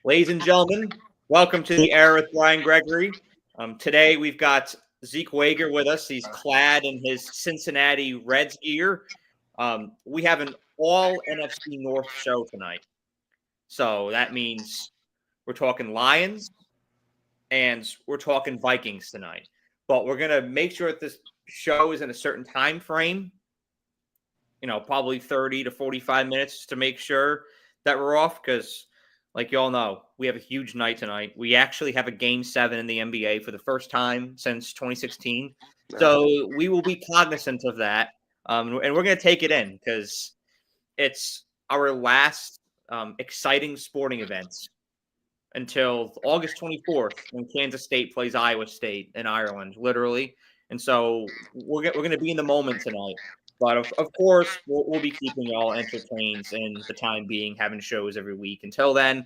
Ladies and gentlemen, welcome to the Air with Brian Gregory. Today we've got Zeke with us. He's clad in his Cincinnati Reds gear. We have an all NFC North show tonight. So that means we're talking Lions and we're talking Vikings tonight. But we're going to make sure that this show is in a certain time frame, probably 30 to 45 minutes to make sure that we're off because – like you all know, we have a huge night tonight. We actually have a Game 7 in the NBA for the first time since 2016. So we will be cognizant of that. And we're going to take it in because it's our last exciting sporting events until August 24th when Kansas State plays Iowa State in Ireland, literally. And so we're going to be in the moment tonight. But, of course, we'll be keeping you all entertained in the time being, having shows every week until then.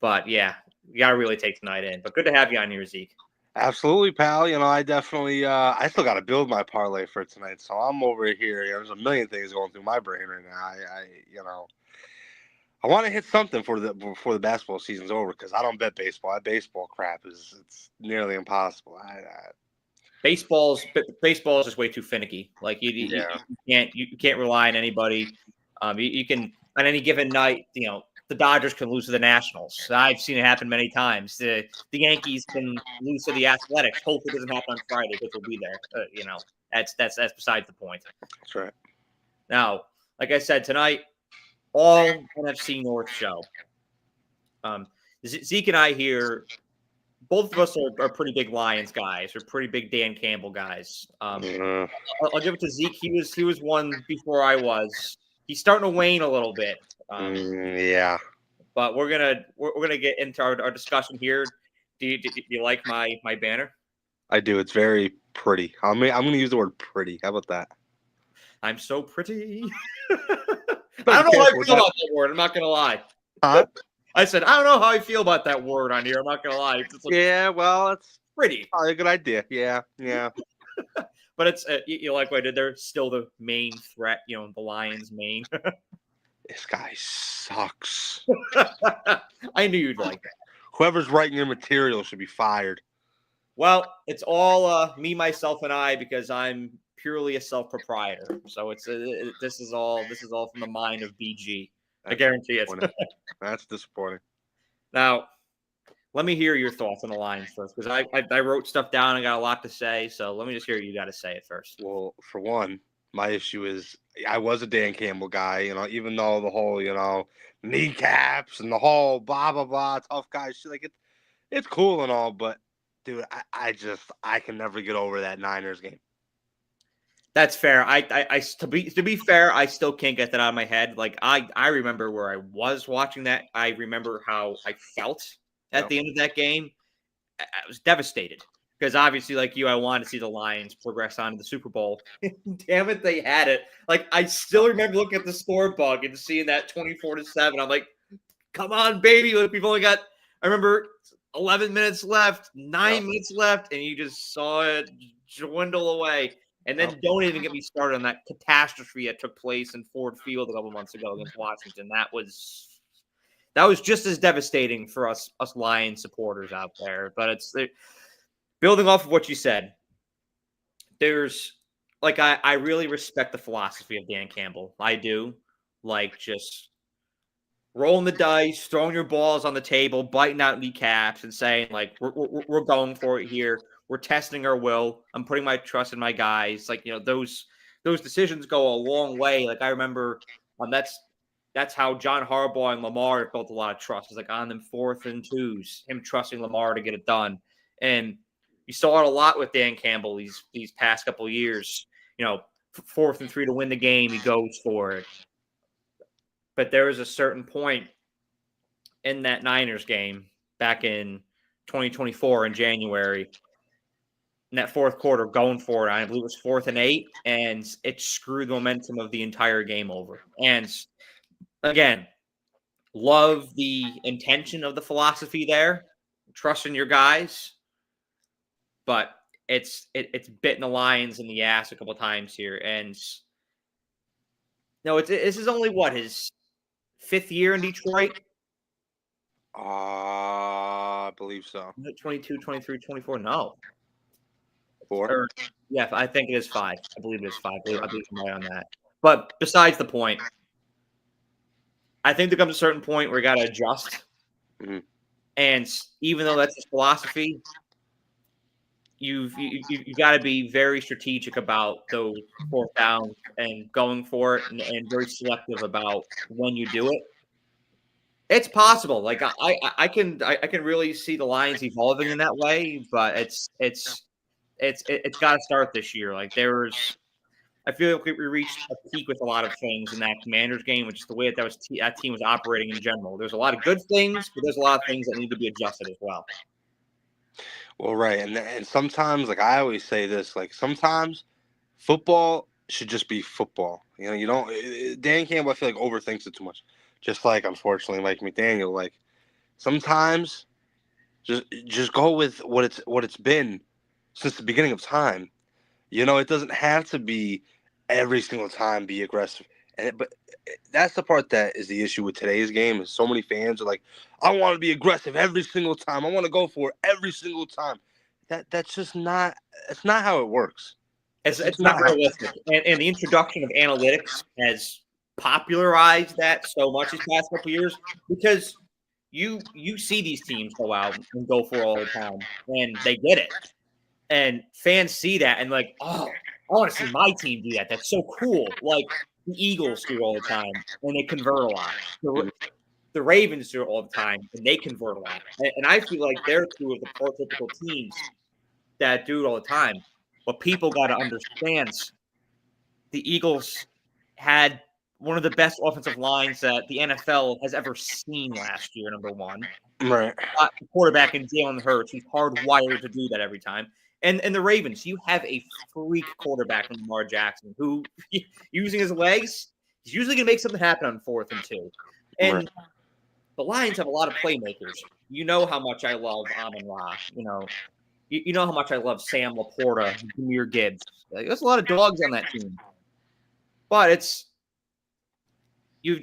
But, yeah, you got to really take tonight in. But good to have you on here, Zeke. Absolutely, pal. I definitely I still got to build my parlay for tonight. So I'm over here. There's a million things going through my brain right now. I want to hit something before the basketball season's over because I don't bet baseball. That baseball crap it's nearly impossible. Baseball is just way too finicky. Like you can't rely on anybody. You can on any given night. The Dodgers can lose to the Nationals. I've seen it happen many times. The Yankees can lose to the Athletics. Hopefully, it doesn't happen on Friday because we'll be there. That's besides the point. That's right. Now, like I said tonight, all NFC North show. Zeke and I here. Both of us are pretty big Lions guys. We're pretty big Dan Campbell guys. I'll give it to Zeke. He was one before I was. He's starting to wane a little bit. Yeah. But we're gonna get into our discussion here. Do you like my banner? I do. It's very pretty. I'm gonna use the word pretty. How about that? I'm so pretty. I don't know how I feel about that word. I'm not gonna lie. Huh? I said, I don't know how I feel about that word on here. I'm not going to lie. Yeah, well, it's pretty. Probably a good idea. Yeah. But it's you like what I did there? Still the main threat, the Lions' main. This guy sucks. I knew you'd like that. Whoever's writing your material should be fired. Well, it's all me, myself, and I because I'm purely a self-proprietor. So this is all from the mind of BG. I guarantee it. That's disappointing. Now, let me hear your thoughts on the Lions first, because I wrote stuff down. I got a lot to say, so let me just hear you got to say it first. Well, for one, my issue is I was a Dan Campbell guy, even though the whole, kneecaps and the whole blah, blah, blah, tough guy shit, like it's cool and all, but, dude, I can never get over that Niners game. That's fair. To be fair, I still can't get that out of my head. Like I remember where I was watching that. I remember how I felt at the end of that game. I was devastated because obviously, like you, I wanted to see the Lions progress on to the Super Bowl. Damn it, they had it. Like I still remember looking at the scorebook and seeing that 24-7. I'm like, come on, baby! Like we've only got. I remember 11 minutes left, 9 minutes left, and you just saw it dwindle away. And then don't even get me started on that catastrophe that took place in Ford Field a couple months ago against Washington. That was just as devastating for us Lions supporters out there. But it's building off of what you said. There's I really respect the philosophy of Dan Campbell. I do. Like just rolling the dice, throwing your balls on the table, biting out kneecaps, and saying like we're going for it here. We're testing our will. I'm putting my trust in my guys. Like those decisions go a long way. Like I remember, that's how John Harbaugh and Lamar built a lot of trust. It's like on them 4th and 2s, him trusting Lamar to get it done. And you saw it a lot with Dan Campbell these past couple of years. 4th and 3 to win the game, he goes for it. But there was a certain point in that Niners game back in 2024 in January. In that fourth quarter, going for it, I believe it was 4th and 8, and it screwed the momentum of the entire game over. And again, love the intention of the philosophy there, trusting your guys, but it's bitten the Lions in the ass a couple of times here. And this is only his 5th year in Detroit. I believe so. 22, 23, 24? No. 4. Or, yeah, I think it is 5. I believe it is 5. I believe I'm right on that. But besides the point, I think there comes a certain point where you got to adjust. Mhm. And even though that's his philosophy, you got to be very strategic about those fourth downs and going for it, and very selective about when you do it. It's possible. Like I can really see the Lions evolving in that way, but it's got to start this year. Like I feel like we reached a peak with a lot of things in that Commanders game, which is the way that team was operating in general. There's a lot of good things, but there's a lot of things that need to be adjusted as well. Well, right, and sometimes, like I always say this, like sometimes football should just be football. You know, you don't. Dan Campbell, I feel like overthinks it too much. Just like unfortunately, Mike McDaniel, like sometimes just go with what it's been since the beginning of time. You know, it doesn't have to be every single time be aggressive. But that's the part that is the issue with today's game. Is so many fans are like, I want to be aggressive every single time. I want to go for it every single time. That's just not. It's not how it works. It's It's just it's not not how. realistic, and the introduction of analytics has popularized that so much these past couple years because you see these teams go out and go for it all the time, and they get it, and fans see that and like, oh, I want to see my team do that. That's so cool. Like the Eagles do it all the time, and they convert a lot. The Ravens do it all the time, and they convert a lot. And I feel like they're two of the prototypical teams that do it all the time. But people got to understand the Eagles had one of the best offensive lines that the NFL has ever seen last year, number one. Right. Quarterback in Jalen Hurts, who's hardwired to do that every time. And the Ravens, you have a freak quarterback in Lamar Jackson who, using his legs, he's usually going to make something happen on 4th and 2. Right. And the Lions have a lot of playmakers. You know how much I love Amon Ra. You know how much I love Sam Laporta, Jahmyr Gibbs. Like, there's a lot of dogs on that team. But you've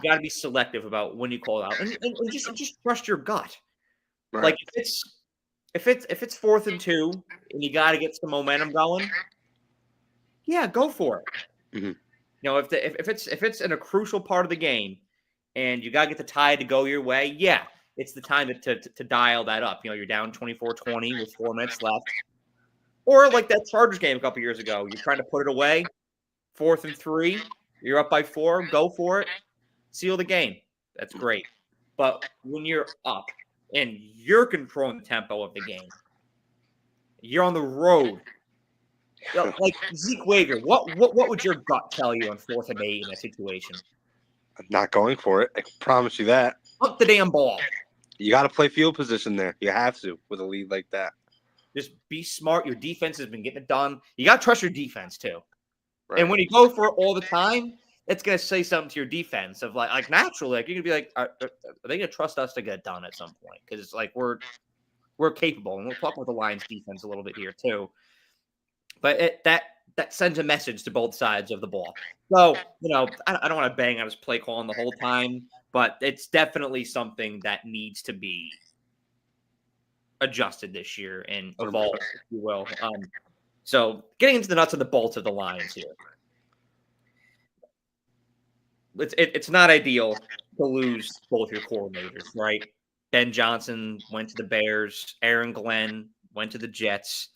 got to be selective about when you call it out, and just trust your gut. Right. Like if it's 4th and 2, and you got to get some momentum going, yeah, go for it. Mm-hmm. You know, if it's in a crucial part of the game, and you got to get the tie to go your way, yeah, it's the time to dial that up. You know, you're down 24-20 with 4 minutes left, or like that Chargers game a couple years ago, you're trying to put it away, 4th and 3. You're up by 4. Go for it. Seal the game. That's great. But when you're up and you're controlling the tempo of the game, you're on the road. Like Zeke, what would your gut tell you on 4th and 8 in a situation? I'm not going for it. I can promise you that. Up the damn ball. You got to play field position there. You have to with a lead like that. Just be smart. Your defense has been getting it done. You got to trust your defense too. Right. And when you go for it all the time, it's going to say something to your defense of like naturally, like you're going to be like, are they going to trust us to get it done at some point? Because it's like we're capable, and we'll talk about the Lions defense a little bit here too. But that sends a message to both sides of the ball. So I don't want to bang on his play calling the whole time, but it's definitely something that needs to be adjusted this year and evolved, if you will. So getting into the nuts and the bolts of the Lions here. It's not ideal to lose both your coordinators, right? Ben Johnson went to the Bears. Aaron Glenn went to the Jets.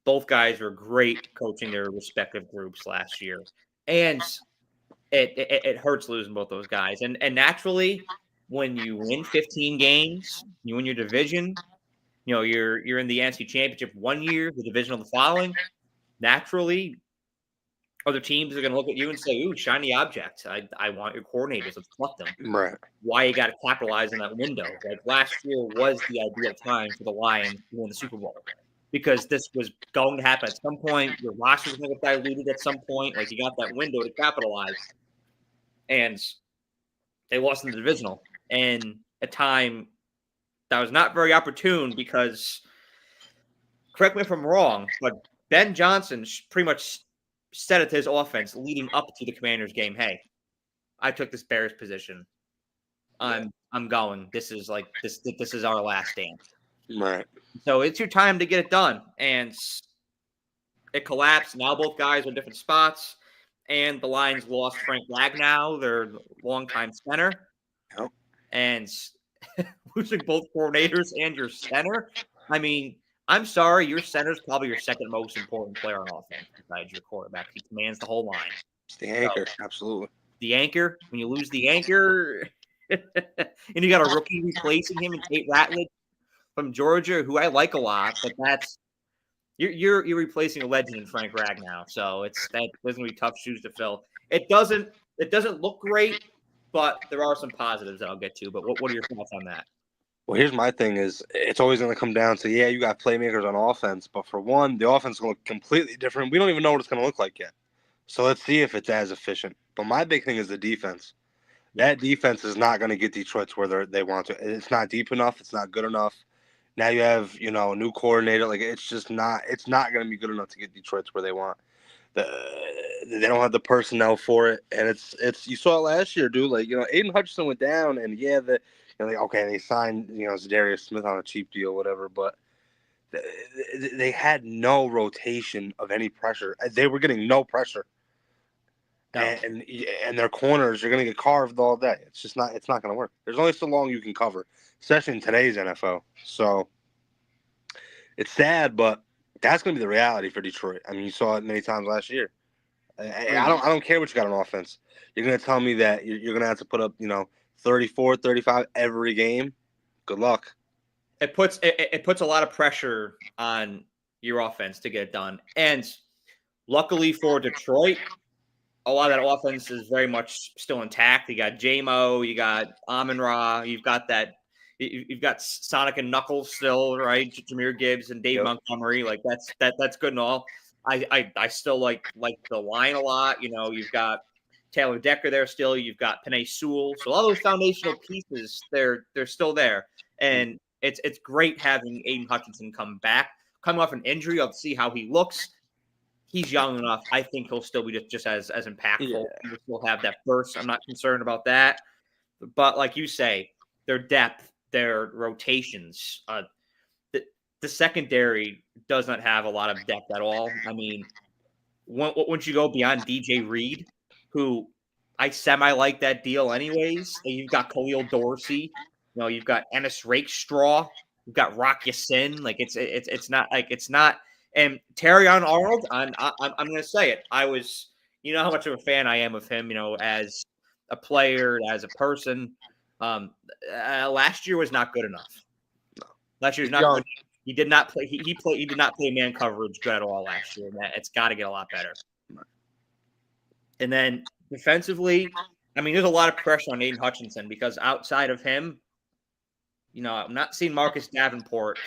Both guys were great coaching their respective groups last year. And it hurts losing both those guys. And naturally, when you win 15 games, you win your division, you're in the NFC Championship one year, the divisional the following. Naturally, other teams are going to look at you and say, "Ooh, shiny object! I want your coordinators. Let's pluck them." Right. Why you got to capitalize on that window? Like last year was the ideal time for the Lions to win the Super Bowl because this was going to happen at some point. Your roster was going to get diluted at some point. Like you got that window to capitalize, and they lost in the divisional and a time that was not very opportune because, correct me if I'm wrong, but Ben Johnson pretty much said it to his offense leading up to the Commanders game. Hey, I took this Bears position. I'm I'm going. This is like this. This is our last dance. Right. So it's your time to get it done. And it collapsed. Now both guys are in different spots. And the Lions lost Frank Ragnow, their longtime center. Yep. And losing both coordinators and your center. I mean, I'm sorry, your center is probably your second most important player on offense besides your quarterback. He commands the whole line. It's the anchor, absolutely. The anchor, when you lose the anchor, and you got a rookie replacing him and Tate Ratledge from Georgia, who I like a lot, but that's you're replacing a legend in Frank Ragnow, so those gonna be tough shoes to fill. It doesn't look great, but there are some positives that I'll get to. But what are your thoughts on that? Well, here's my thing: is it's always going to come down to you got playmakers on offense, but for one, the offense is going to look completely different. We don't even know what it's going to look like yet. So let's see if it's as efficient. But my big thing is the defense. That defense is not going to get Detroit to where they want to. It's not deep enough. It's not good enough. Now you have a new coordinator. Like it's just not. It's not going to be good enough to get Detroit to where they want. They don't have the personnel for it, and it's. You saw it last year, dude. Like Aiden Hutchinson went down, and they signed Zadarius Smith on a cheap deal, whatever. But they had no rotation of any pressure. They were getting no pressure. No. And their corners are going to get carved all day. It's just not. It's not going to work. There's only so long you can cover, especially in today's NFL. So it's sad, but that's going to be the reality for Detroit. I mean, you saw it many times last year. I don't care what you got on offense. You're going to tell me that you're going to have to put up 34, 35 every game. Good luck. It puts a lot of pressure on your offense to get it done, and luckily for Detroit, a lot of that offense is very much still intact. You got J-Mo, you got Amon-Ra, you've got Sonic and Knuckles still, right? Jahmyr Gibbs and Dave Montgomery, like that's good and all. I still like the line a lot. You've got Taylor Decker there still. You've got Penei Sewell. So all those foundational pieces, they're still there, and it's great having Aiden Hutchinson come back, coming off an injury. I'll see how he looks. He's young enough. I think he'll still be just as impactful. Yeah. He'll still have that burst. I'm not concerned about that. But like you say, their depth, their rotations, the secondary does not have a lot of depth at all. I mean, once you go beyond DJ Reed, who I semi-like that deal anyways, and you've got Khalil Dorsey, you've got Ennis Rakestraw, you've got Rock Ya-Sin. Like it's not. And Terrion Arnold, I'm going to say it. I was, how much of a fan I am of him, as a player, as a person. Last year was not good enough. No. Last year was not good. He did not play. He did not play man coverage good at all last year. And it's got to get a lot better. And then defensively, I mean, there's a lot of pressure on Aiden Hutchinson because outside of him, I'm not seeing Marcus Davenport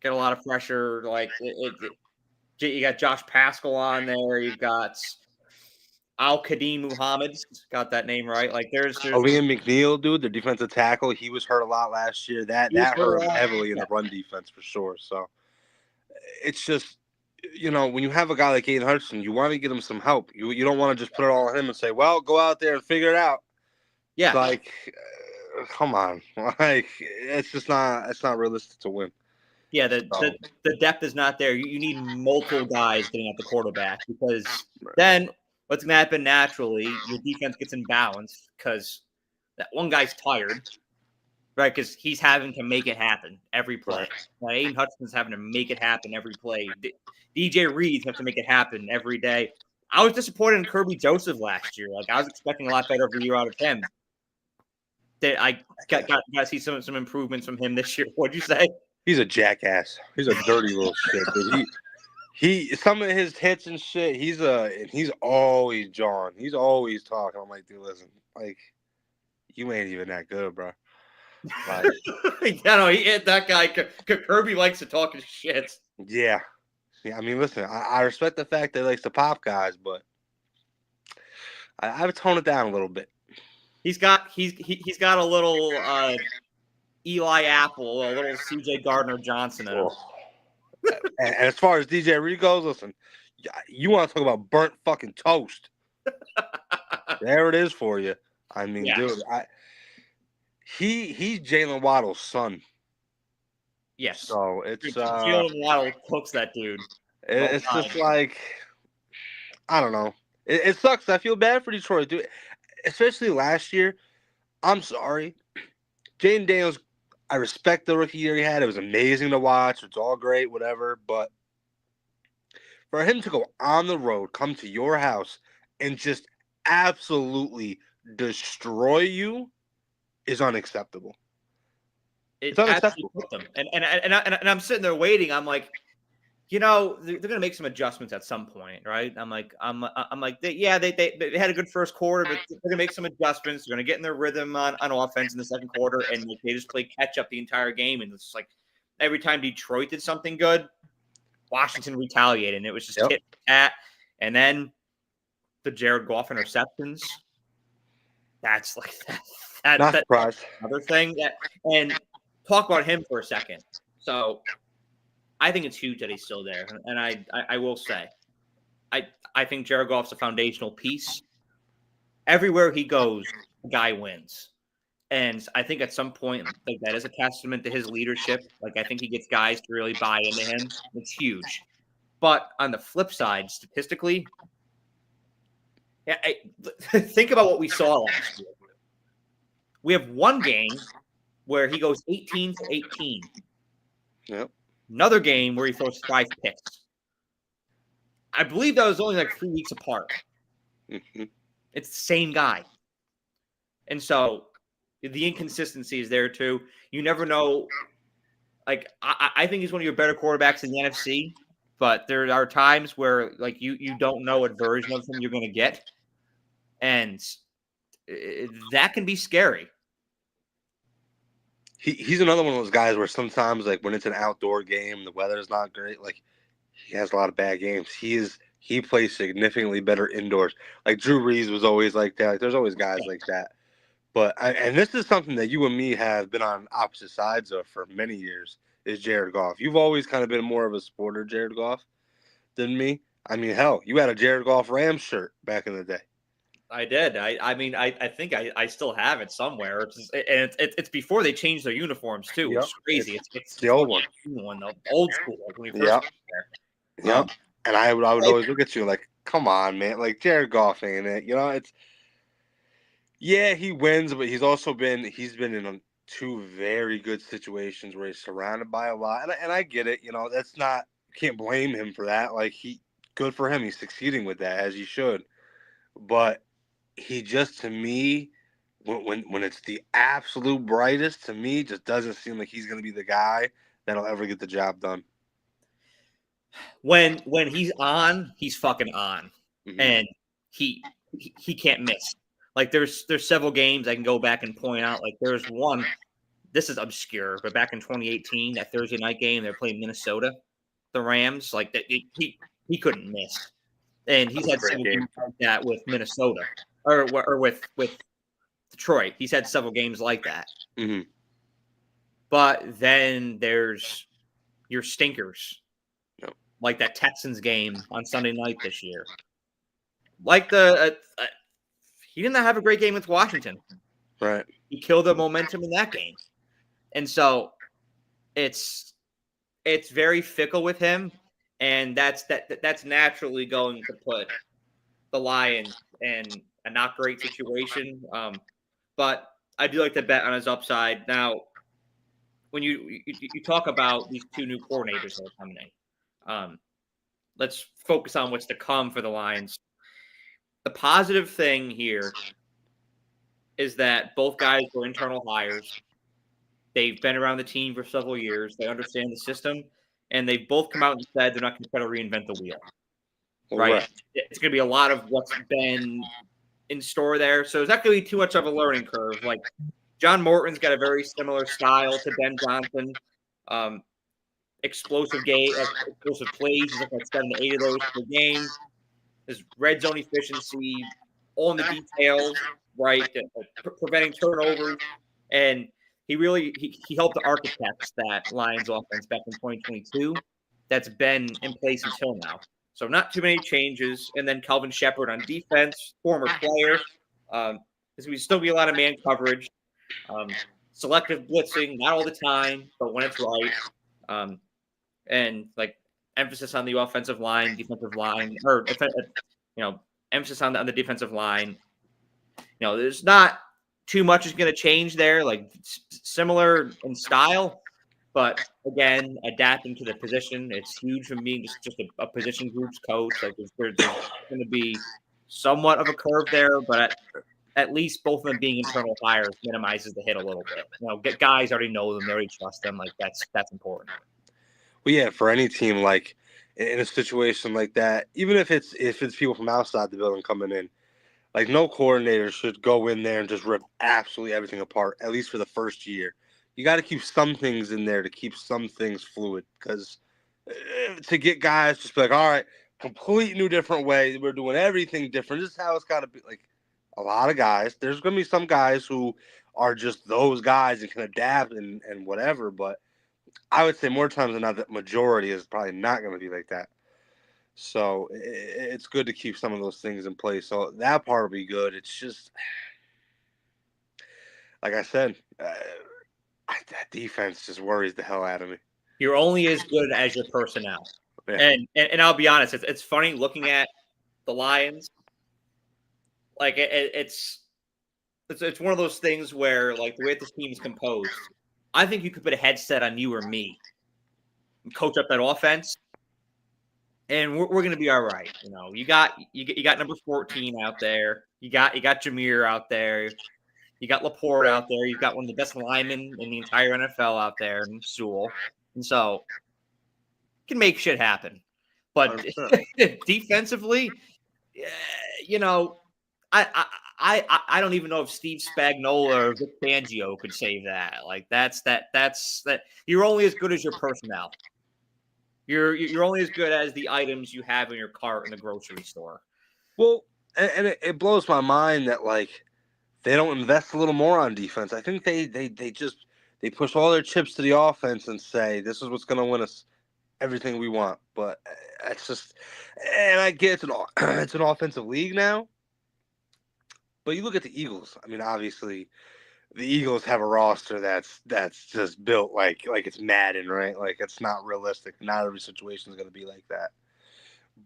get a lot of pressure. Like you got Josh Pascal on there. You've got Al-Qadim Muhammad's got that name right. Like there's Liam McNeil, dude, the defensive tackle. He was hurt a lot last year. That hurt him heavily in the run defense for sure. So it's just, when you have a guy like Aiden Hutchinson, you want to get him some help. You don't want to just put it all on him and say, well, go out there and figure it out. Yeah. Like, come on. Like, it's not realistic to win. Yeah, the depth is not there. You need multiple guys getting at the quarterback because then what's going to happen naturally, your defense gets in balance because that one guy's tired, right? Because he's having to make it happen every play. Right. Aiden Hutchinson's having to make it happen every play. DJ Reed's have to make it happen every day. I was disappointed in Kirby Joseph last year. Like I was expecting a lot better every year out of him. I got to see some improvements from him this year. What'd you say? He's a jackass. He's a dirty little shit, dude. He some of his hits and shit, he's always jawing. He's always talking. I'm like, dude, listen, like, you ain't even that good, bro. Like, that guy. Kirby likes to talk his shit. Yeah. I mean, listen, I respect the fact that he likes to pop guys, but I would tone it down a little bit. He's got a little Eli Apple, a little CJ Gardner Johnson in him. And as far as DJ Reed goes, listen, you want to talk about burnt fucking toast. There it is for you. I mean, dude, he's Jalen Waddle's son. Yes. So it's Jalen Waddle cooks that dude. it's just like, I don't know. It sucks. I feel bad for Detroit, dude. Especially last year. I'm sorry. Jaden Daniels, I respect the rookie year he had. It was amazing to watch. It's all great, whatever. But for him to go on the road, come to your house, and just absolutely destroy you is unacceptable. It It's absolutely unacceptable. cooked them. And I'm sitting there waiting. I'm like, they're going to make some adjustments at some point, right? I'm like, they had a good first quarter, but they're going to make some adjustments. They're going to get in their rhythm on offense in the second quarter, and like, they just play catch up the entire game. And it's like every time Detroit did something good, Washington retaliated, and it was just tit for tat. And then the Jared Goff interceptions. That's like Not surprised. another thing and talk about him for a second. So I think it's huge that he's still there. And I will say, I think Jared Goff's a foundational piece. Everywhere he goes, the guy wins. And I think at some point, like, that is a testament to his leadership. Like, I think he gets guys to really buy into him. It's huge. But on the flip side, statistically, think about what we saw last year. We have one game where he goes 18 for 18. Yep. Another game where he throws 5 picks. I believe that was only like 3 weeks apart. Mm-hmm. It's the same guy. And so the inconsistency is there too. You never know. Like, I think he's one of your better quarterbacks in the NFC, but there are times where like you don't know what version of him you're going to get. And that can be scary. He's another one of those guys where sometimes, like, when it's an outdoor game, the weather's not great. Like, he has a lot of bad games. He plays significantly better indoors. Like, Drew Brees was always like that. Like, there's always guys like that. But and this is something that you and me have been on opposite sides of for many years, is Jared Goff. You've always kind of been more of a supporter of Jared Goff than me. I mean, hell, you had a Jared Goff Rams shirt back in the day. I did. I think I still have it somewhere. It's before they changed their uniforms too, which is crazy. It's the old one, the old school, like when we first got there. Yep. And I would always look at you like, come on, man. Like, Jared Goff ain't it. It's he wins, but he's been in 2 very good situations where he's surrounded by a lot. And I get it. That's not, can't blame him for that. Like, good for him. He's succeeding with that, as he should. But he just, to me, when it's the absolute brightest, to me, just doesn't seem like he's going to be the guy that'll ever get the job done. When he's on, he's fucking on, and he can't miss. Like, there's several games I can go back and point out. Like, there's one. This is obscure, but back in 2018, that Thursday night game, they're playing Minnesota, the Rams. Like, that, he couldn't miss, and he's had several games like that with Minnesota or with Detroit. He's had several games like that. Mm-hmm. But then there's your stinkers. Like that Texans game on Sunday night this year. Like he didn't have a great game with Washington. Right. He killed the momentum in that game. And so it's very fickle with him, and that's naturally going to put the Lions in a not great situation. But I do like to bet on his upside. Now, when you talk about these 2 new coordinators that are coming in, let's focus on what's to come for the Lions. The positive thing here is that both guys were internal hires. They've been around the team for several years. They understand the system, and they've both come out and said they're not going to try to reinvent the wheel. Right? It's going to be a lot of what's been in store there. So it's not going to be too much of a learning curve. Like, John Morton's got a very similar style to Ben Johnson. Explosive plays. He's looking at 7 to 8 of those per game. His red zone efficiency, all in the details, right? Preventing turnovers, and he helped to architect that Lions offense back in 2022. That's been in place until now. So not too many changes. And then Calvin Shepard on defense, former player. There's going to still be a lot of man coverage. selective blitzing, not all the time, but when it's right. And like emphasis on the offensive line, defensive line, or emphasis on the defensive line. There's not too much is going to change there, like similar in style, but again, adapting to the position, it's huge from being just a position groups coach. Like there's going to be somewhat of a curve there, but at least both of them being internal hires minimizes the hit a little bit. Get guys already know them, they already trust them. Like that's important. Well, yeah, for any team, like in a situation like that, even if it's people from outside the building coming in, like no coordinator should go in there and just rip absolutely everything apart, at least for the first year. You got to keep some things in there to keep some things fluid, because to get guys just be like, all right, complete new different way. We're doing everything different. This is how it's got to be. Like a lot of guys, there's going to be some guys who are just those guys and can adapt and whatever. But I would say more times than not, that majority is probably not going to be like that. So it's good to keep some of those things in place. So that part will be good. It's just, like I said, that defense just worries the hell out of me. You're only as good as your personnel. Yeah. And I'll be honest, it's funny looking at the Lions. Like it's one of those things where, like, the way this team is composed, I think you could put a headset on you or me, and coach up that offense, and we're going to be all right. You got number 14 out there. You got Jameer out there. You got Laporte out there. You've got one of the best linemen in the entire NFL out there, in Sewell. And so can make shit happen. But defensively, I don't even know if Steve Spagnuolo or Vic Fangio could save that. Like that's that. You're only as good as your personnel. You're only as good as the items you have in your cart in the grocery store. Well, and it blows my mind that, like, they don't invest a little more on defense. I think they push all their chips to the offense and say, this is what's going to win us everything we want. But it's just, and I get it's an offensive league now. But you look at the Eagles. I mean, obviously, the Eagles have a roster that's just built like it's Madden, right? Like, it's not realistic. Not every situation is going to be like that.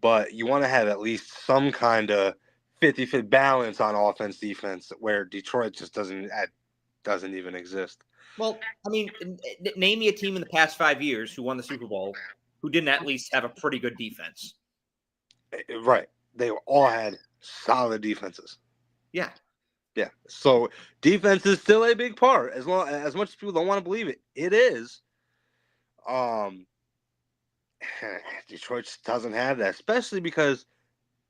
But you want to have at least some kind of 50-50 balance on offense, defense, where Detroit just doesn't even exist. Well, I mean, name me a team in the past 5 years who won the Super Bowl who didn't at least have a pretty good defense. Right. They all had solid defenses. Yeah. Yeah. So defense is still a big part. As much as people don't want to believe it, it is. Detroit just doesn't have that, especially because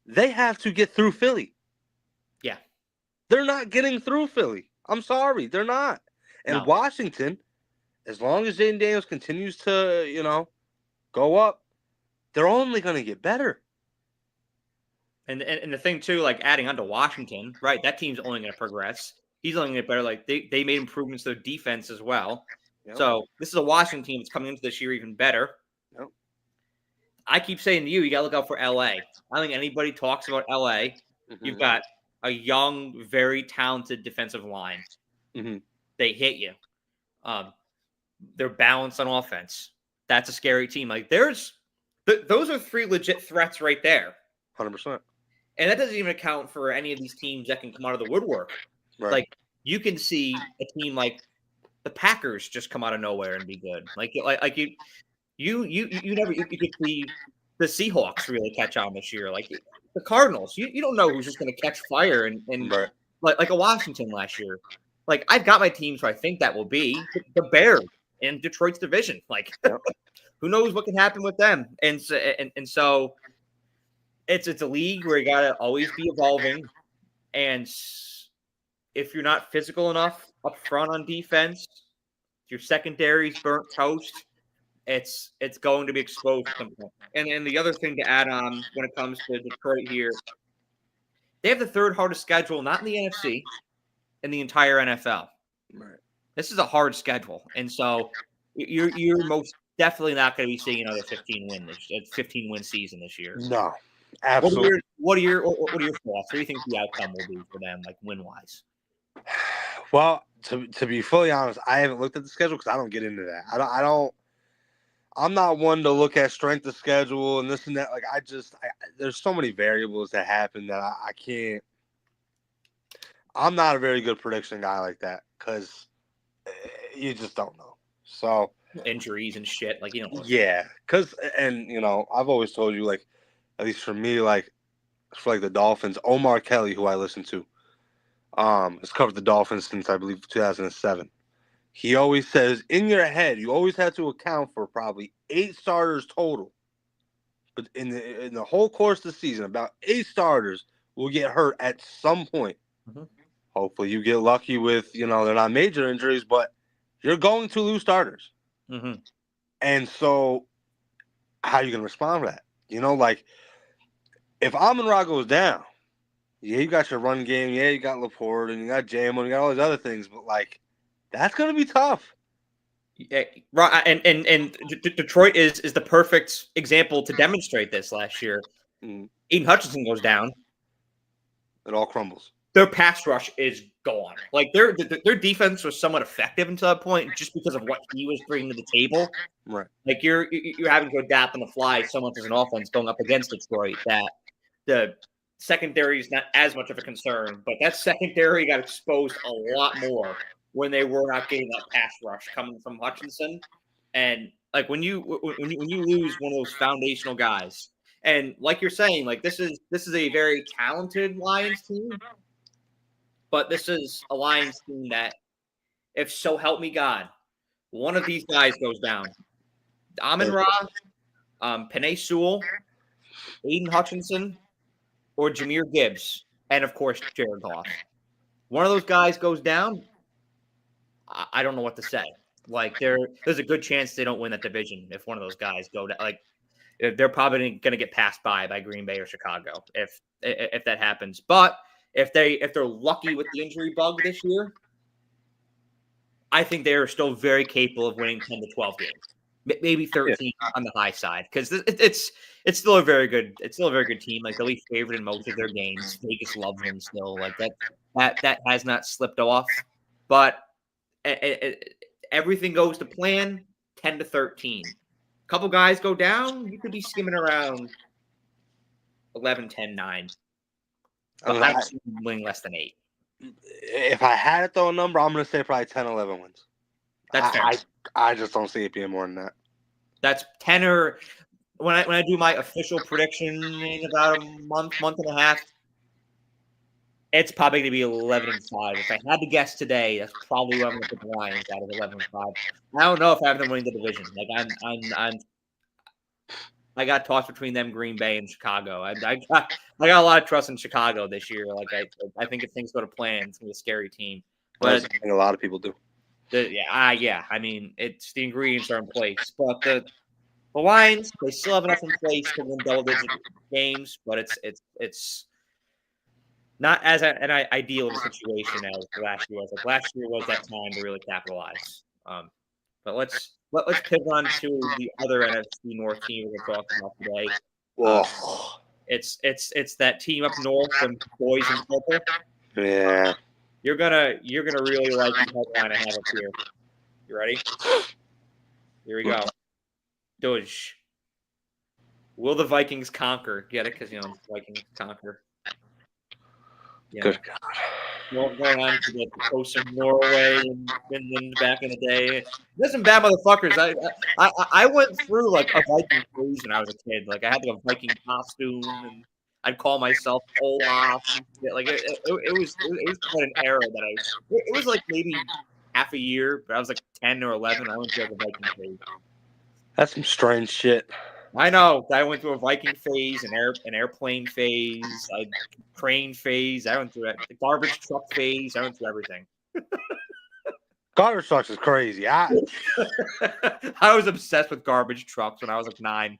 they have to get through Philly. Yeah. They're not getting through Philly. I'm sorry, they're not. And no. Washington, as long as Jaden Daniels continues to, go up, they're only going to get better. And the thing too, like adding on to Washington, right? That team's only going to progress. He's only going to get better. Like they made improvements to their defense as well. Yep. So this is a Washington team that's coming into this year even better. Yep. I keep saying to you got to look out for LA. I don't think anybody talks about LA. Mm-hmm. You've got a young, very talented defensive line. Mm-hmm. They hit you. They're balanced on offense. That's a scary team. Like those are 3 legit threats right there. 100%. And that doesn't even account for any of these teams that can come out of the woodwork. Right. Like you can see a team like the Packers just come out of nowhere and be good. Like you could see the Seahawks really catch on this year. Like the Cardinals, you don't know who's just going to catch fire and right. like a Washington last year. Like I've got my teams who I think that will be the Bears in Detroit's division. Like who knows what can happen with them? And so it's a league where you got to always be evolving. And if you're not physical enough up front on defense, your secondary's burnt toast. It's going to be exposed at some point. And the other thing to add on when it comes to Detroit here, they have the 3rd hardest schedule, not in the NFC, in the entire NFL. Right. This is a hard schedule, and so you're most definitely not going to be seeing another 15-win season this year. No, absolutely. What are your thoughts? What do you think the outcome will be for them, like win-wise? Well, to be fully honest, I haven't looked at the schedule because I don't get into that. I don't. I'm not one to look at strength of schedule and this and that. Like there's so many variables that happen that I can't. I'm not a very good prediction guy like that because you just don't know. So Injuries and shit, like, you know. yeah, and I've always told you, like, at least for me, like for like the Dolphins, Omar Kelly, who I listen to, has covered the Dolphins since I believe 2007. He always says, in your head, you always have to account for probably 8 starters total. But in the whole course of the season, about 8 starters will get hurt at some point. Mm-hmm. Hopefully, you get lucky with they're not major injuries, but you're going to lose starters. Mm-hmm. And so, how are you going to respond to that? Like if Amon-Ra goes down, yeah, you got your run game, yeah, you got Laporte and you got Jamo, and you got all these other things, but like that's going to be tough. Yeah, right, and Detroit is the perfect example to demonstrate this. Last year, Aiden Hutchinson goes down, it all crumbles. Their pass rush is gone. Like their defense was somewhat effective until that point, just because of what he was bringing to the table. Right. Like you're having to adapt on the fly so much as an offense going up against Detroit that the secondary is not as much of a concern. But that secondary got exposed a lot more when they were not getting that pass rush coming from Hutchinson. And like when you lose one of those foundational guys, and like you're saying, like this is a very talented Lions team, but this is a Lions team that, if so help me God, one of these guys goes down. Amon-Ra, Penei Sewell, Aiden Hutchinson, or Jahmyr Gibbs, and of course Jared Goff. One of those guys goes down. I don't know what to say. Like there's a good chance they don't win that division if one of those guys go down. Like they're probably going to get passed by Green Bay or Chicago if that happens. But if they're lucky with the injury bug this year, I think they are still very capable of winning 10 to 12 games, maybe 13 on the high side, because it's still a very good team. Like they'll be favored in most of their games. Vegas loves them still. Like that has not slipped off. But everything goes to plan. 10 to 13. A couple guys go down, you could be skimming around 11, 10, 9. But I don't see them winning less than 8. If I had to throw a number, I'm going to say probably 10, 11 wins. That's fair. I just don't see it being more than that. That's 10 or when I do my official prediction in about a month and a half, it's probably going to be 11-5. If I had to guess today, that's probably what I'm going to put the Lions out of 11-5. I don't know if I have them winning the division. Like I got tossed between them, Green Bay, and Chicago. I got a lot of trust in Chicago this year. Like I think if things go to plan, it's gonna be a scary team. But I think a lot of people do. Yeah. I mean, it's the ingredients are in place. But the Lions, they still have enough in place to win double-digit games. But it's not as an ideal of a situation as last year was. Like last year was that time to really capitalize. But let's pivot on to the other NFC North team we're going to talk about today. It's that team up north from boys in purple. Yeah. You're gonna really like the headline I have up here. You ready? Here we go. Doge. Will the Vikings conquer? Get it? Because Vikings conquer. Good God. Going on to the coast of Norway and Finland back in the day. There's some bad motherfuckers. I went through like a Viking cruise when I was a kid. Like I had like a Viking costume, and I'd call myself Olaf. Like it was quite an era that it was like maybe half a year, but I was like 10 or 11. I went through like a Viking phase. That's some strange shit. I know. I went through a Viking phase, an airplane phase, a crane phase. I went through the garbage truck phase. I went through everything. Garbage trucks is crazy. I was obsessed with garbage trucks when I was like 9.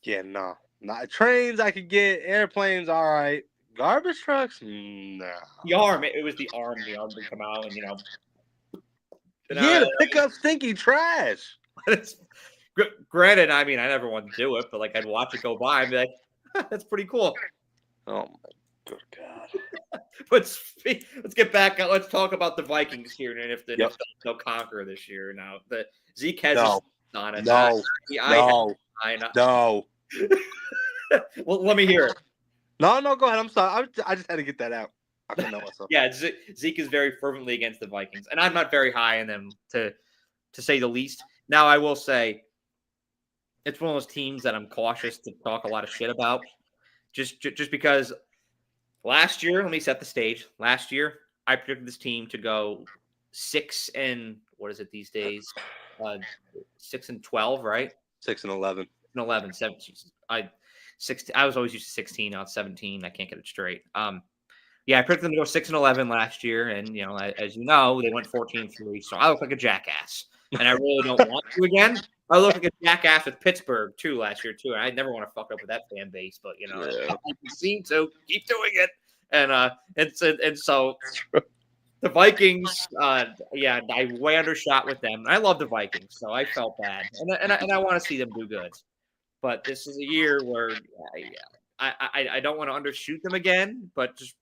Yeah, no. Not trains I could get. Airplanes, all right. Garbage trucks? No. The arm. It was the arm. The arm would come out and, to pick up stinky trash. Granted, I never wanted to do it, but like I'd watch it go by and be like, that's pretty cool. Oh my Good God. Let's get back. Let's talk about the Vikings here, and if Yep. they'll conquer this year. Now, the Zeke has No. his on it. No. No. Well, let me hear it. No, go ahead. I'm sorry. I just had to get that out. I couldn't help myself. Yeah, Zeke is very fervently against the Vikings, and I'm not very high in them to say the least. Now, I will say it's one of those teams that I'm cautious to talk a lot of shit about, just because last year. Let me set the stage. Last year, I predicted this team to go 6 and what is it these days? 6-12, right? 6-11. 11, 17. I was always used to 16. Now it's 17. I can't get it straight. Yeah, I predicted them to go 6-11 last year, and as you know, they went 14-3. So I look like a jackass, and I really don't want to again. I look like a jackass with Pittsburgh too last year too, and I never want to fuck up with that fan base, but I seem to keep doing it, and so the Vikings, I way undershot with them. I love the Vikings, so I felt bad, and I want to see them do good. But this is a year where I don't want to undershoot them again, but just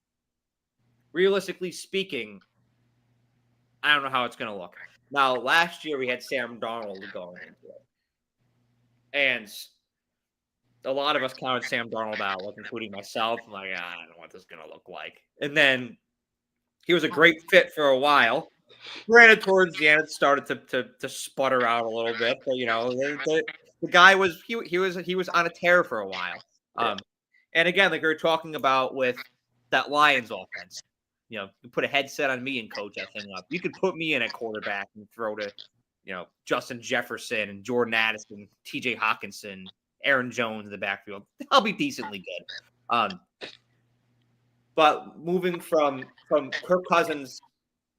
realistically speaking, I don't know how it's going to look. Now, last year we had Sam Darnold going into it, and a lot of us counted Sam Darnold out, including myself. I'm like, I don't know what this is going to look like. And then he was a great fit for a while. Granted, towards the end, it started to sputter out a little bit, but the guy was he was on a tear for a while. And again, like we were talking about with that Lions offense, you put a headset on me and coach that thing up. You could put me in at quarterback and throw to, Justin Jefferson and Jordan Addison, T.J. Hawkinson, Aaron Jones in the backfield. I'll be decently good. But moving from Kirk Cousins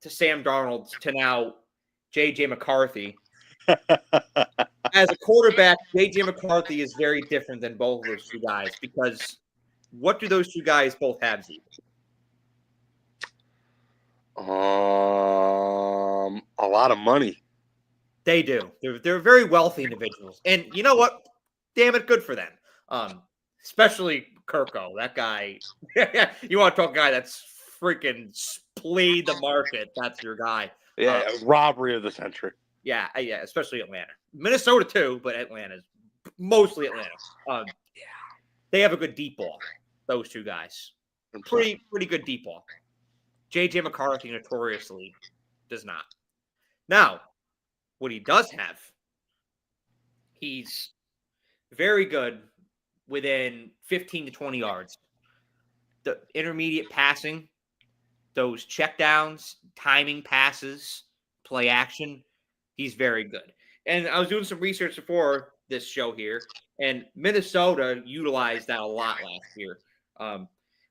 to Sam Darnold to now J.J. McCarthy. As a quarterback, J.J. McCarthy is very different than both of those two guys because what do those two guys both have, Zeke? A lot of money. They do. They're very wealthy individuals. And you know what? Damn it, good for them. Especially Kirko. That guy. You want to talk a guy that's freaking splayed the market. That's your guy. Yeah, robbery of the century. Yeah, especially Atlanta. Minnesota too, but Atlanta's mostly Atlanta. They have a good deep ball. Those two guys. Pretty good deep ball. J.J. McCarthy notoriously does not. Now, what he does have, he's very good within 15 to 20 yards. The intermediate passing, those checkdowns, timing passes, play action, he's very good. And I was doing some research before this show here, and Minnesota utilized that a lot last year.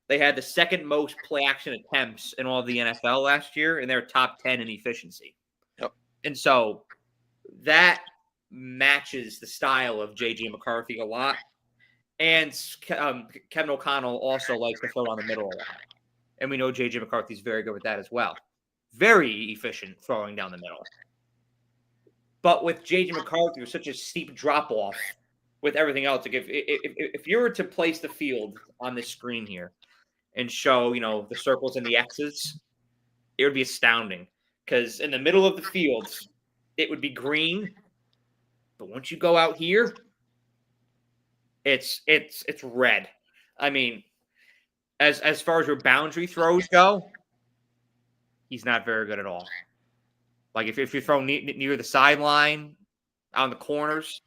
They had the second most play action attempts in all of the NFL last year, and they're top 10 in efficiency. Yep. And so that matches the style of J.J. McCarthy a lot. And Kevin O'Connell also likes to throw down the middle a lot. And we know J.J. McCarthy's very good with that as well. Very efficient throwing down the middle. But with J.J. McCarthy, there's such a steep drop-off with everything else. Like if you were to place the field on this screen here and show, the circles and the X's, it would be astounding. Because in the middle of the field, it would be green. But once you go out here, it's red. I mean, as far as your boundary throws go, he's not very good at all. Like if you throw near the sideline, on the corners,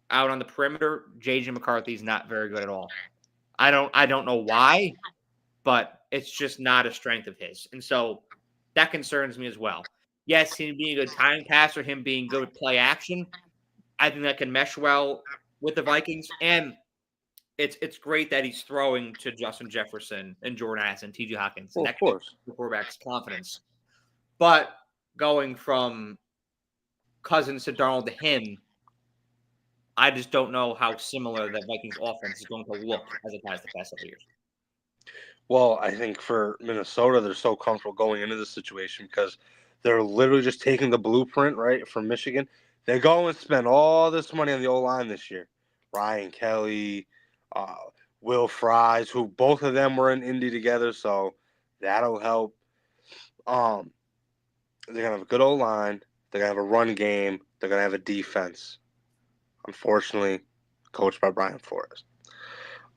out on the perimeter, J.J. McCarthy's not very good at all. I don't know why, but it's just not a strength of his. And so that concerns me as well. Yes, him being a good time passer, him being good with play action, I think that can mesh well with the Vikings. And it's great that he's throwing to Justin Jefferson and Jordan Addison, T.J. Hawkinson. Well, of course. The quarterback's confidence. But going from Cousins to Darnold to him, I just don't know how similar that Vikings offense is going to look as it has the past couple years. Well, I think for Minnesota, they're so comfortable going into this situation because they're literally just taking the blueprint, right, from Michigan. They go and spend all this money on the O-line this year. Ryan Kelly, Will Fries, who both of them were in Indy together, so that'll help. Um, they're gonna have a good old line. They're gonna have a run game. They're gonna have a defense. Unfortunately, coached by Brian Flores.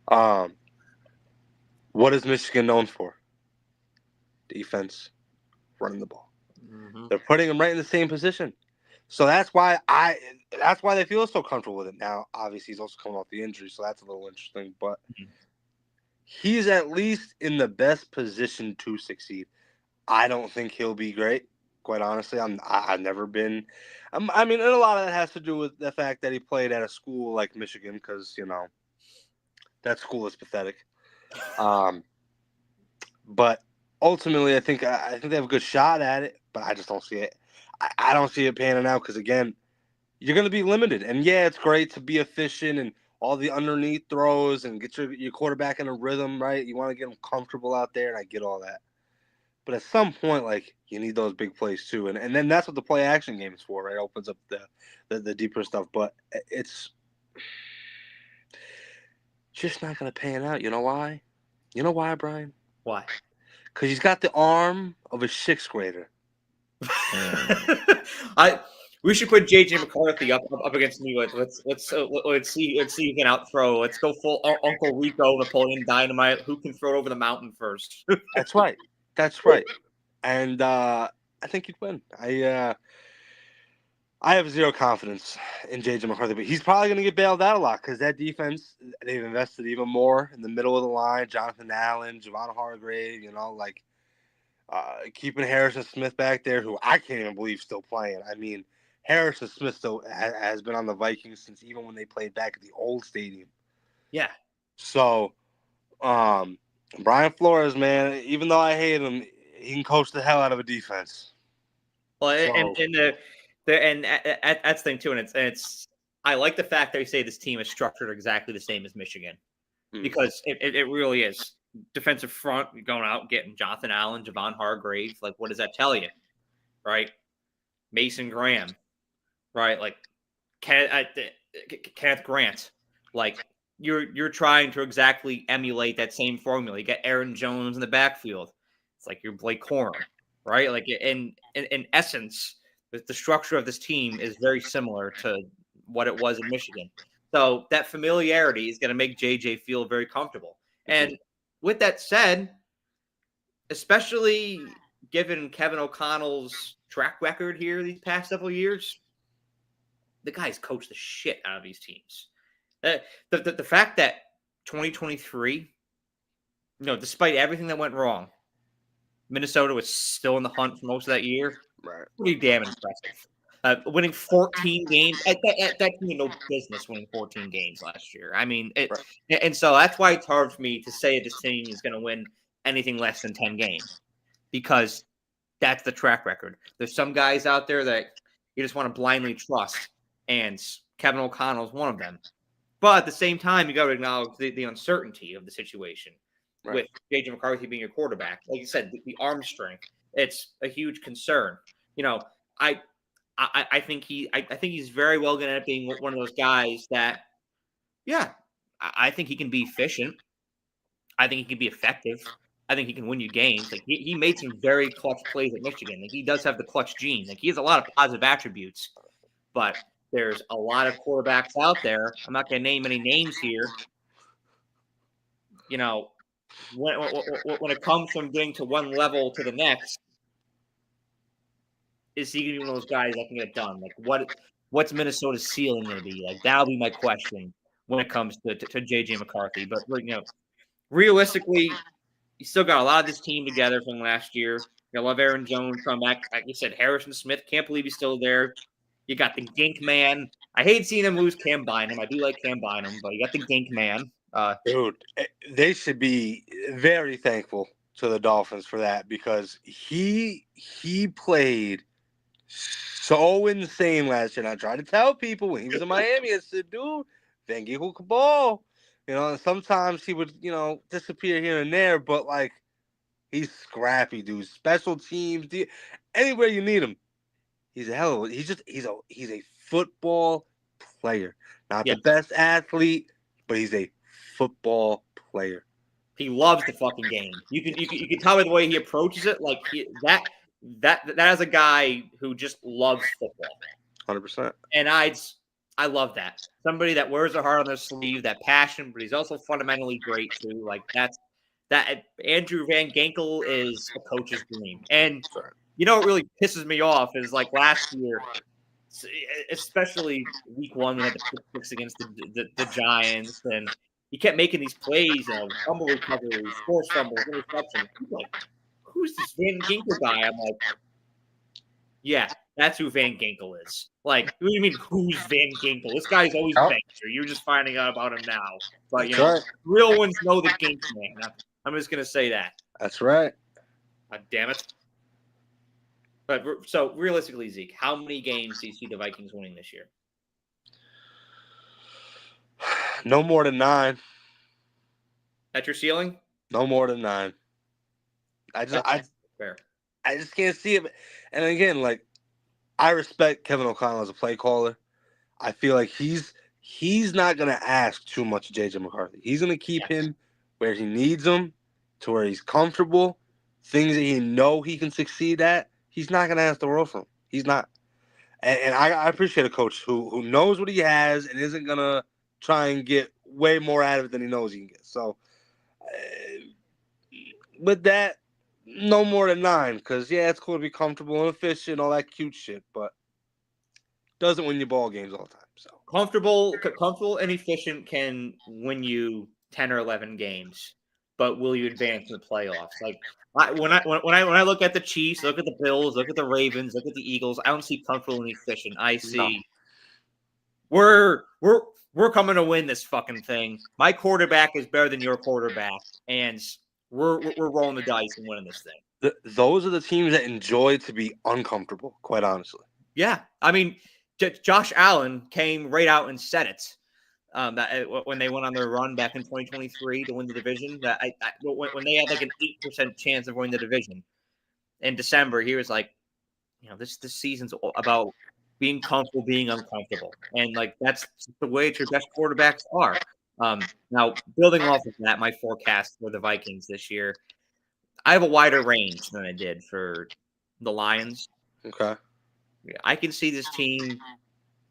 Um, what is Michigan known for? Defense, running the ball. Mm-hmm. They're putting him right in the same position. So that's why they feel so comfortable with it. Now, obviously he's also coming off the injury, so that's a little interesting, but he's at least in the best position to succeed. I don't think he'll be great, quite honestly. I've never been I mean, and a lot of that has to do with the fact that he played at a school like Michigan cuz, that school is pathetic. Um but ultimately I think they have a good shot at it, but I just don't see it. I don't see it panning out cuz again, you're going to be limited. And yeah, it's great to be efficient and all the underneath throws and get your quarterback in a rhythm, right? You want to get him comfortable out there, and I get all that. But at some point, like, you need those big plays too. And then that's what the play action game is for, right? It opens up the deeper stuff. But it's just not going to pan out. You know why? You know why, Brian? Why? Because he's got the arm of a sixth grader. I we should put JJ McCarthy up against me. Let's see who can out throw. Let's go full Uncle Rico, Napoleon Dynamite. Who can throw it over the mountain first? That's right. That's right. And I think he'd win. I have zero confidence in J.J. McCarthy, but he's probably going to get bailed out a lot because that defense, they've invested even more in the middle of the line. Jonathan Allen, Javon Hargrave, keeping Harrison Smith back there, who I can't even believe still playing. I mean, Harrison Smith still has been on the Vikings since even when they played back at the old stadium. Yeah. So, Brian Flores, man, even though I hate him, he can coach the hell out of a defense. Well, and So, that's the thing too, and it's I like the fact that you say this team is structured exactly the same as Michigan because it really is defensive front going out getting Jonathan Allen, Javon Hargrave. Like, what does that tell you, right? Mason Graham, right? Like Kenneth Grant, like you're trying to exactly emulate that same formula. You get Aaron Jones in the backfield. It's like you're Blake Corum, right? Like in essence, the structure of this team is very similar to what it was in Michigan. So that familiarity is going to make JJ feel very comfortable. And with that said, especially given Kevin O'Connell's track record here these past several years, the guy's coached the shit out of these teams. The fact that 2023, despite everything that went wrong, Minnesota was still in the hunt for most of that year. right. Pretty damn impressive. Winning 14 games, that team had no business winning 14 games last year. I mean, and so that's why it's hard for me to say this team is going to win anything less than 10 games because that's the track record. There's some guys out there that you just want to blindly trust, and Kevin O'Connell is one of them. But at the same time, you got to acknowledge the uncertainty of the situation with J.J. McCarthy being your quarterback. Like you said, the arm strength, it's a huge concern. I think he's very well going to end up being one of those guys that, yeah, I think he can be efficient. I think he can be effective. I think he can win you games. Like he made some very clutch plays at Michigan. Like he does have the clutch gene. Like he has a lot of positive attributes, but there's a lot of quarterbacks out there. I'm not going to name any names here. When it comes from getting to one level to the next, is he going to be one of those guys that can get it done? Like what's Minnesota's ceiling going to be? Like that'll be my question when it comes to JJ McCarthy. But realistically, you still got a lot of this team together from last year. You love Aaron Jones coming back. Like you said, Harrison Smith, can't believe he's still there. You got the Gink Man. I hate seeing them lose Cam Bynum. I do like Cam Bynum, but you got the Gink Man. Dude, they should be very thankful to the Dolphins for that because he played so insane last year. And I tried to tell people when he was in Miami, I said, dude, Van Ginkel could ball. And sometimes he would, disappear here and there, but like he's scrappy, dude. Special teams, anywhere you need him. He's a hell of a, he's a football player. Not Yeah. the best athlete, but he's a football player. He loves the fucking game. You can tell by the way he approaches it. Like that is a guy who just loves football. 100%. And I love that. Somebody that wears their heart on their sleeve, that passion, but he's also fundamentally great too. Like that Andrew Van Ginkel is a coach's dream. And you know what really pisses me off is like last year, especially week 1, we had the pick six against the Giants, and he kept making these plays, fumble recoveries, forced fumbles, interceptions. Like, who's this Van Ginkel guy? I'm like, yeah, that's who Van Ginkel is. Like, what do you mean, who's Van Ginkel? This guy's always been here. You're just finding out about him now. But, real ones know the Gink man. I'm just going to say that. That's right. God damn it. But so, realistically, Zeke, how many games do you see the Vikings winning this year? No more than 9. That's your ceiling? No more than 9. Fair. I just can't see it. And again, like, I respect Kevin O'Connell as a play caller. I feel like he's not going to ask too much of J.J. McCarthy. He's going to keep him where he needs him, to where he's comfortable, things that he know he can succeed at. He's not going to ask the world from him. He's not. And I appreciate a coach who knows what he has and isn't going to try and get way more out of it than he knows he can get. So, with that, no more than 9, because, it's cool to be comfortable and efficient, all that cute shit, but doesn't win you ball games all the time. So comfortable and efficient can win you 10 or 11 games, but will you advance in the playoffs? Like, when I look at the Chiefs, look at the Bills, look at the Ravens, look at the Eagles, I don't see comfortable and efficient. I see we're coming to win this fucking thing. My quarterback is better than your quarterback, and we're rolling the dice and winning this thing. Those are the teams that enjoy to be uncomfortable, quite honestly. Yeah, I mean, Josh Allen came right out and said it. When they went on their run back in 2023 to win the division, when they had like an 8% chance of winning the division in December, he was like, this season's about being comfortable, being uncomfortable, and like that's the way your best quarterbacks are. Now, building off of that, my forecast for the Vikings this year, I have a wider range than I did for the Lions. Okay, I can see this team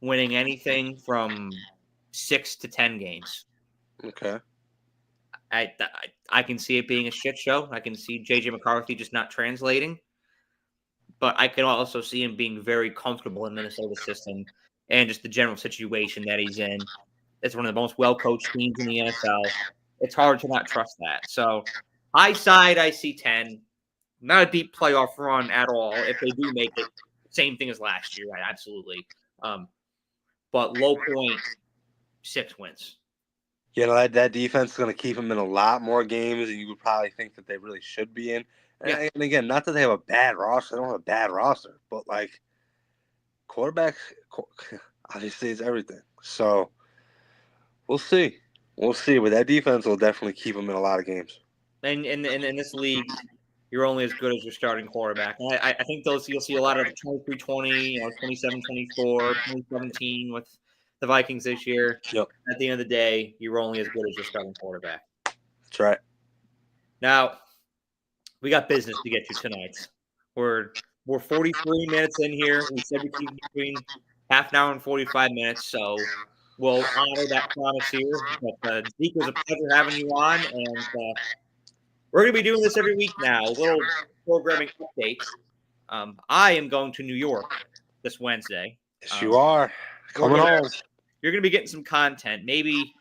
winning anything from 6 to 10 games. Okay. I can see it being a shit show. I can see J.J. McCarthy just not translating. But I can also see him being very comfortable in Minnesota's system and just the general situation that he's in. It's one of the most well-coached teams in the NFL. It's hard to not trust that. So, high side, I see 10. Not a deep playoff run at all. If they do make it, same thing as last year, right? Absolutely. But low point, 6 wins. That defense is going to keep them in a lot more games than you would probably think that they really should be in. And again, not that they have a bad roster. They don't have a bad roster. But, like, quarterback, obviously, is everything. So, we'll see. We'll see. But that defense will definitely keep them in a lot of games. And in this league, you're only as good as your starting quarterback. And I think you'll see a lot of 23-20, 27-24, 2017 with the Vikings this year. Yep. At the end of the day, you're only as good as your starting quarterback. That's right. Now, we got business to get to tonight. We're 43 minutes in here. We said we keep between half an hour and 45 minutes, so we'll honor that promise here. But Zeke, was a pleasure having you on, and we're going to be doing this every week now. A little programming update. I am going to New York this Wednesday. Yes, you are. Coming home. You're going to be getting some content. Maybe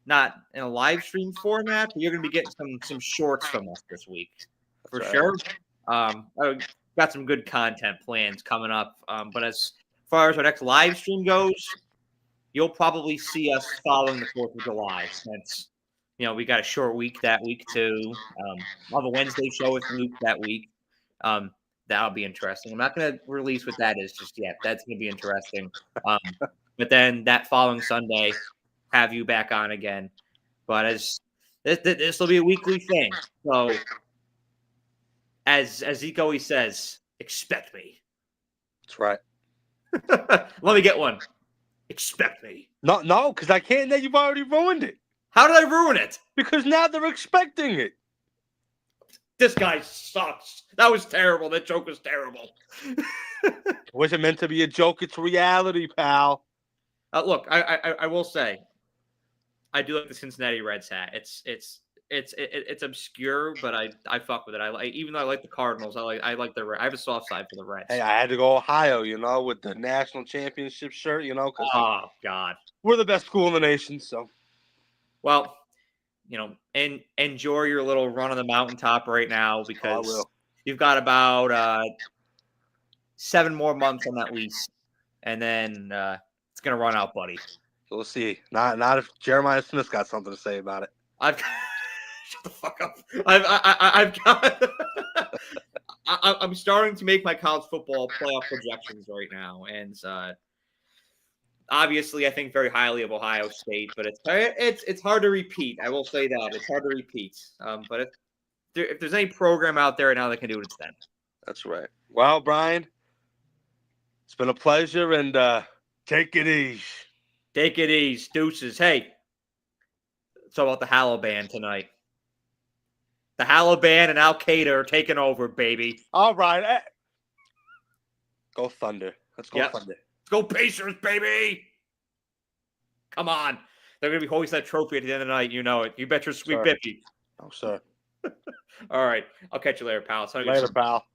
not in a live stream format, but you're going to be getting some shorts from us this week. For sure. I've got some good content plans coming up. But as far as our next live stream goes, you'll probably see us following the 4th of July since we got a short week that week too. I'll have a Wednesday show with Luke that week. That'll be interesting. I'm not going to release what that is just yet. That's going to be interesting. But then that following Sunday, have you back on again. But as this will be a weekly thing. So as Zeke always says, expect me. That's right. Let me get one. Expect me. No, because I can't. Then you've already ruined it. How did I ruin it? Because now they're expecting it. This guy sucks. That was terrible. That joke was terrible. It wasn't meant to be a joke. It's reality, pal. Look, I will say, I do like the Cincinnati Reds hat. It's obscure, but I fuck with it. Even though I like the Cardinals, I like the. I have a soft side for the Reds. Hey, I had to go Ohio, with the national championship shirt, because Oh God, we're the best school in the nation. So, well, and enjoy your little run on the mountaintop right now I because will. you've got about 7 more months on that lease, and then it's gonna run out, buddy. So we'll see. Not if Jeremiah Smith's got something to say about it. I've shut the fuck up. I've got. I'm starting to make my college football playoff projections right now, and obviously I think very highly of Ohio State, but it's hard to repeat. I will say that it's hard to repeat. But if there's any program out there right now that can do it, it's them. That's right. Well, Brian, it's been a pleasure, and take it easy. Take it easy, deuces. Hey, it's all about the Hallow Band tonight. The Hallow Band and Al Qaeda are taking over, baby. All right. Go Thunder. Let's go Thunder. Let's go Pacers, baby. Come on. They're going to be hoisting that trophy at the end of the night. You know it. You bet your sweet bippy. Oh, sir. All right. I'll catch you later, pal. Later, pal.